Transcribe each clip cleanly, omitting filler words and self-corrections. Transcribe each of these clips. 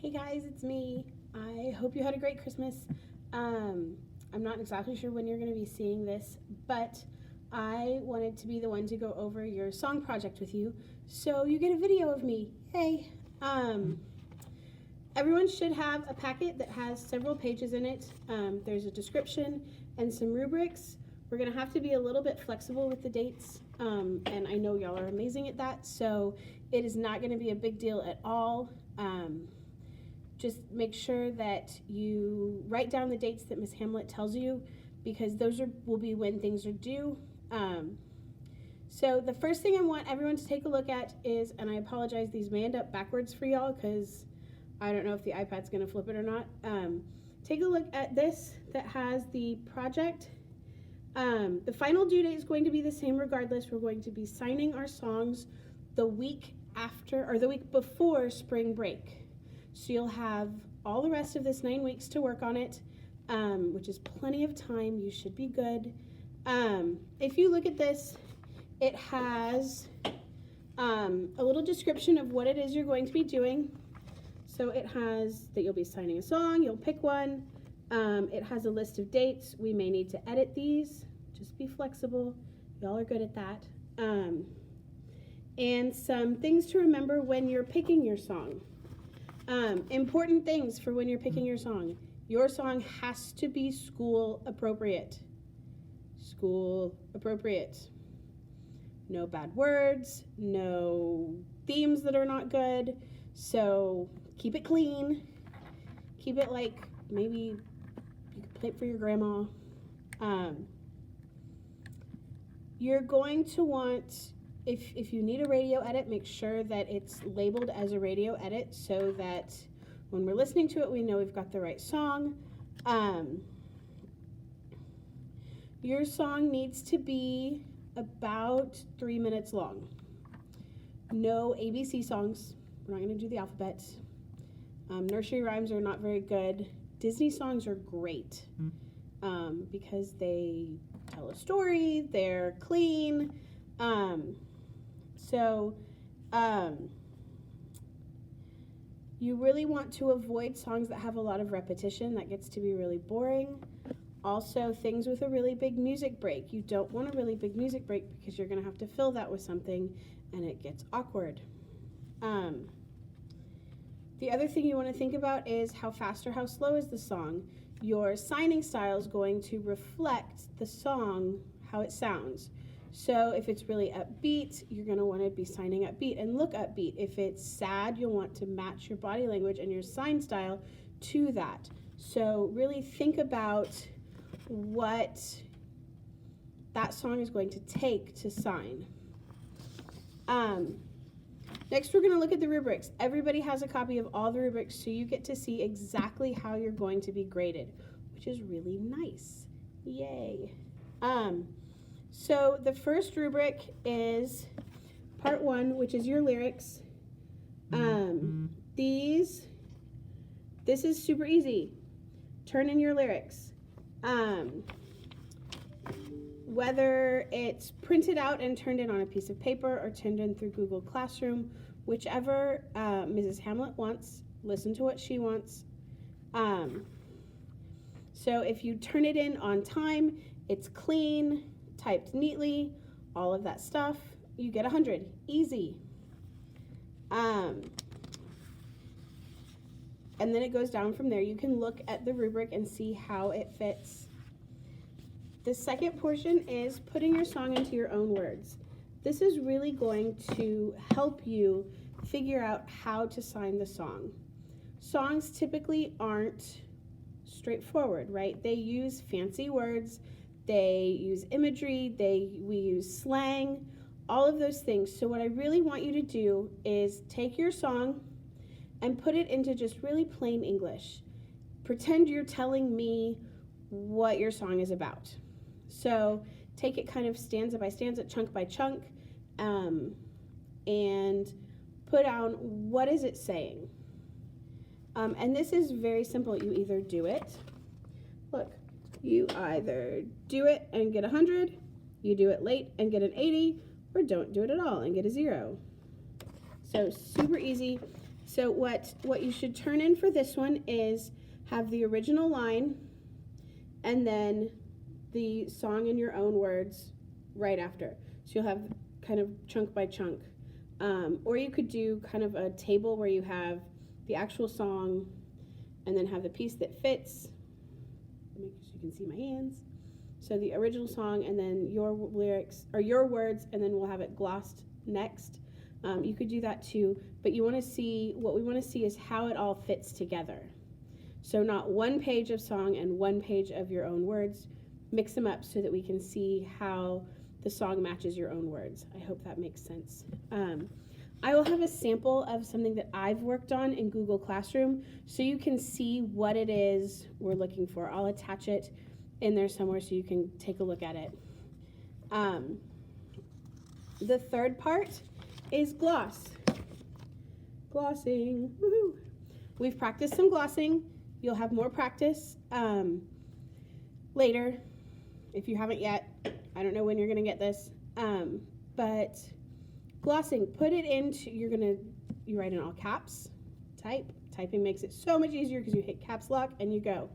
Hey guys, it's me. I hope you had a great Christmas. I'm not exactly sure when you're going to be seeing this, but I wanted to be the one to go over your song project with you, so you get a video of me. Hey. Everyone should have a packet that has several pages in it. There's a description and some rubrics. We're going to have to be a little bit flexible with the dates, and I know y'all are amazing at that, so it is not going to be a big deal at all. Just make sure that you write down the dates that Miss Hamlet tells you, because those will be when things are due. So the first thing I want everyone to take a look at is, and I apologize, these may end up backwards for y'all because I don't know if the iPad's going to flip it or not. Take a look at this that has the project. The final due date is going to be the same regardless. We're going to be signing our songs the week after, or the week before spring break. So you'll have all the rest of this 9 weeks to work on it, which is plenty of time. You should be good. If you look at this, it has a little description of what it is you're going to be doing. So it has that you'll be signing a song, you'll pick one. It has a list of dates. We may need to edit these. Just be flexible. Y'all are good at that. And some things to remember when you're picking your song. Important things for when you're picking your song. Your song has to be school appropriate. School appropriate. No bad words, no themes that are not good. So keep it clean. Keep it like maybe you could play it for your grandma. You're going to want, if you need a radio edit, make sure that it's labeled as a radio edit so that when we're listening to it, we know we've got the right song. Your song needs to be about 3 minutes long. No ABC songs. We're not going to do the alphabet. Nursery rhymes are not very good. Disney songs are great because they tell a story, they're clean. You really want to avoid songs that have a lot of repetition. That gets to be really boring. Also, things with a really big music break. You don't want a really big music break because you're going to have to fill that with something and it gets awkward. The other thing you want to think about is how fast or how slow is the song. Your signing style is going to reflect the song, how it sounds. So if it's really upbeat, you're going to want to be signing upbeat and look upbeat. If it's sad, you'll want to match your body language and your sign style to that. So really think about what that song is going to take to sign. Next, we're going to look at the rubrics. Everybody has a copy of all the rubrics, so you get to see exactly how you're going to be graded, which is really nice. Yay. So the first rubric is part 1, which is your lyrics. This is super easy. Turn in your lyrics. Whether it's printed out and turned in on a piece of paper or turned in through Google Classroom, whichever Mrs. Hamlet wants, listen to what she wants. So if you turn it in on time, it's clean, typed neatly, all of that stuff, you get 100. Easy. And then it goes down from there. You can look at the rubric and see how it fits. The second portion is putting your song into your own words. This is really going to help you figure out how to sign the song. Songs typically aren't straightforward, right? They use fancy words, they use imagery, we use slang, all of those things. So what I really want you to do is take your song and put it into just really plain English. Pretend you're telling me what your song is about. So take it kind of stanza by stanza, chunk by chunk, and put down what is it saying. And this is very simple. You either do it, look, you either do it and get 100, you do it late and get an 80, or don't do it at all and get a 0. So super easy. So what you should turn in for this one is have the original line and then the song in your own words right after. So you'll have kind of chunk by chunk. Or you could do kind of a table where you have the actual song and then have the piece that fits. Make sure you can see my hands. So the original song and then your lyrics or your words, and then we'll have it glossed next. You could do that too, but what we want to see is how it all fits together. So not one page of song and one page of your own words. Mix them up so that we can see how the song matches your own words. I hope that makes sense. I will have a sample of something that I've worked on in Google Classroom so you can see what it is we're looking for. I'll attach it in there somewhere so you can take a look at it. The third part is gloss. Glossing, woohoo! We've practiced some glossing. You'll have more practice later. If you haven't yet, I don't know when you're gonna get this, but glossing, put it into, you write in all caps, typing makes it so much easier because you hit caps lock and you go.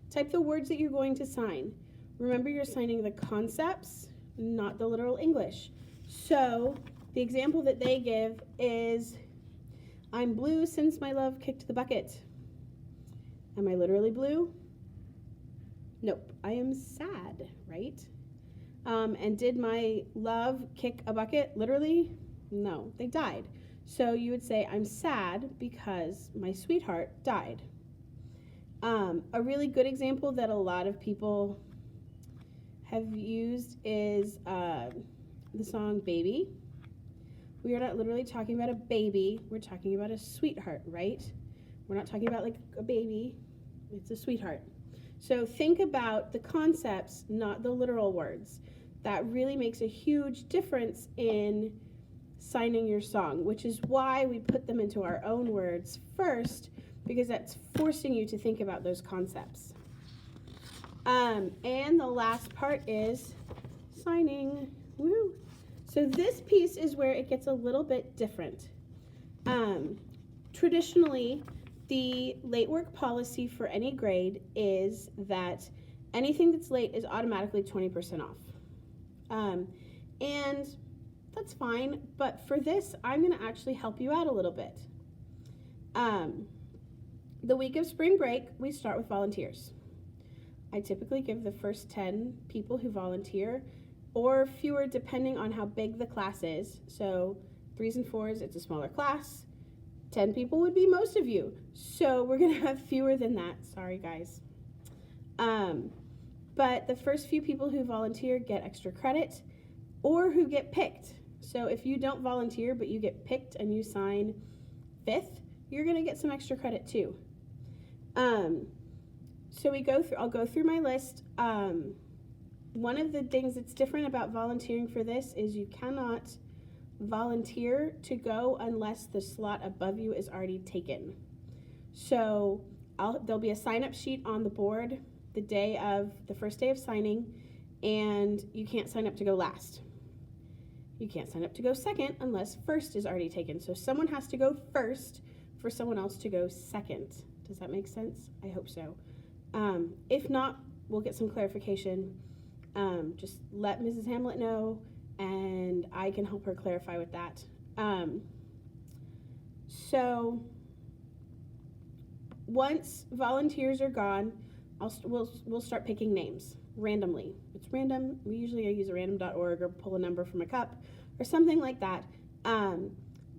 Type the words that you're going to sign. Remember, you're signing the concepts, not the literal English. So the example that they give is, I'm blue since my love kicked the bucket. Am I literally blue? Nope, I am sad, right? And did my love kick a bucket? Literally? No, they died. So you would say, I'm sad because my sweetheart died. A really good example that a lot of people have used is the song Baby. We are not literally talking about a baby, we're talking about a sweetheart, right? We're not talking about like a baby, it's a sweetheart. So think about the concepts, not the literal words. That really makes a huge difference in signing your song, which is why we put them into our own words first, because that's forcing you to think about those concepts. And the last part is signing. Woo! So this piece is where it gets a little bit different. Traditionally, the late work policy for any grade is that anything that's late is automatically 20% off. And that's fine, but for this, I'm going to actually help you out a little bit. The week of spring break, we start with volunteers. I typically give the first 10 people who volunteer, or fewer depending on how big the class is. So 3s and 4s, it's a smaller class. 10 people would be most of you. So we're gonna have fewer than that, sorry guys. But the first few people who volunteer get extra credit or who get picked. So if you don't volunteer but you get picked and you sign 5th, you're gonna get some extra credit too. So I'll go through my list. One of the things that's different about volunteering for this is you cannot volunteer to go unless the slot above you is already taken. So there'll be a sign-up sheet on the board the day of the first day of signing, and you can't sign up to go last. You can't sign up to go second unless first is already taken. So someone has to go first for someone else to go second. Does that make sense? I hope so. If not, we'll get some clarification. Just let Mrs. Hamlet know, and I can help her clarify with that. So once volunteers are gone, we'll start picking names randomly. It's random. I use a random.org or pull a number from a cup or something like that.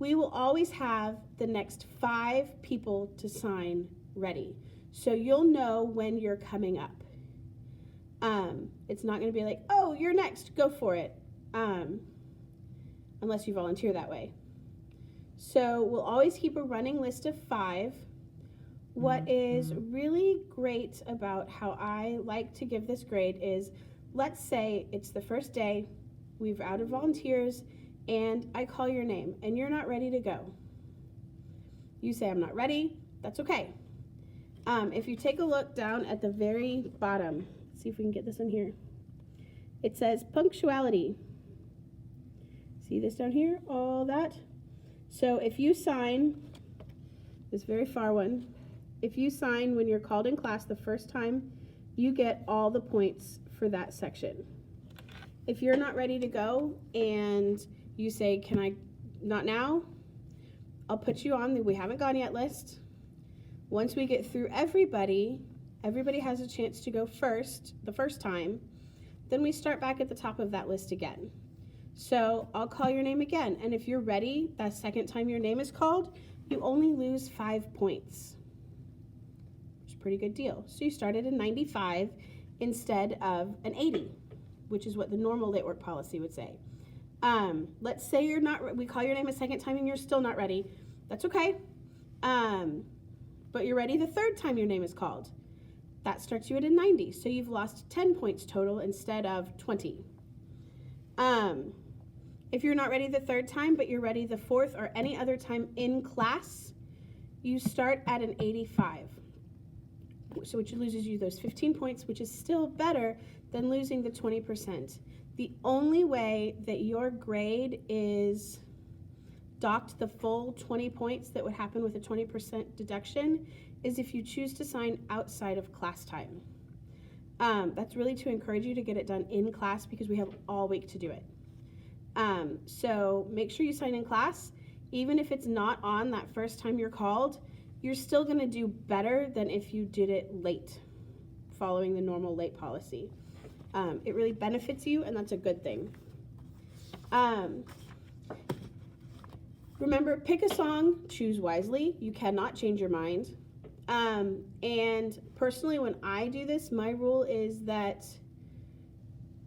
We will always have the next 5 people to sign ready. So you'll know when you're coming up. It's not going to be like, oh, you're next, go for it, unless you volunteer that way. So we'll always keep a running list of 5. What is really great about how I like to give this grade is, let's say it's the first day, we've out of volunteers, and I call your name, and you're not ready to go. You say, I'm not ready, that's okay. If you take a look down at the very bottom, let's see if we can get this in here. It says punctuality. See this down here, all that? So if you sign this very far one. If you sign when you're called in class the first time, you get all the points for that section. If you're not ready to go and you say, can I, not now, I'll put you on the we haven't gone yet list. Once we get through everybody has a chance to go first, the first time, then we start back at the top of that list again. So I'll call your name again, and if you're ready, that second time your name is called, you only lose 5 points. Which is a pretty good deal. So you started at 95 instead of an 80, which is what the normal late work policy would say. Let's say you're not, we call your name a second time and you're still not ready. That's okay. But you're ready the third time your name is called. That starts you at a 90, so you've lost 10 points total instead of 20. If you're not ready the third time, but you're ready the fourth or any other time in class, you start at an 85. So which loses you those 15 points, which is still better than losing the 20%. The only way that your grade is docked the full 20 points that would happen with a 20% deduction is if you choose to sign outside of class time. That's really to encourage you to get it done in class because we have all week to do it. So make sure you sign in class. Even if it's not on that first time you're called, you're still going to do better than if you did it late, following the normal late policy. It really benefits you, and that's a good thing. Remember, pick a song, choose wisely. You cannot change your mind. And personally, when I do this, my rule is that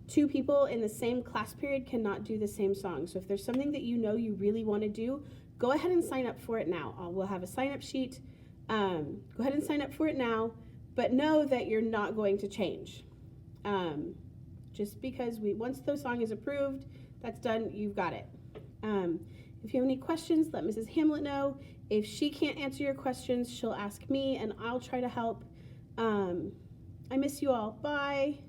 2 people in the same class period cannot do the same song. So if there's something that you know you really want to do, go ahead and sign up for it now. We'll have a sign-up sheet. Go ahead and sign up for it now, but know that you're not going to change. Just because once the song is approved, that's done, you've got it. If you have any questions, let Mrs. Hamlet know. If she can't answer your questions, she'll ask me and I'll try to help. I miss you all. Bye.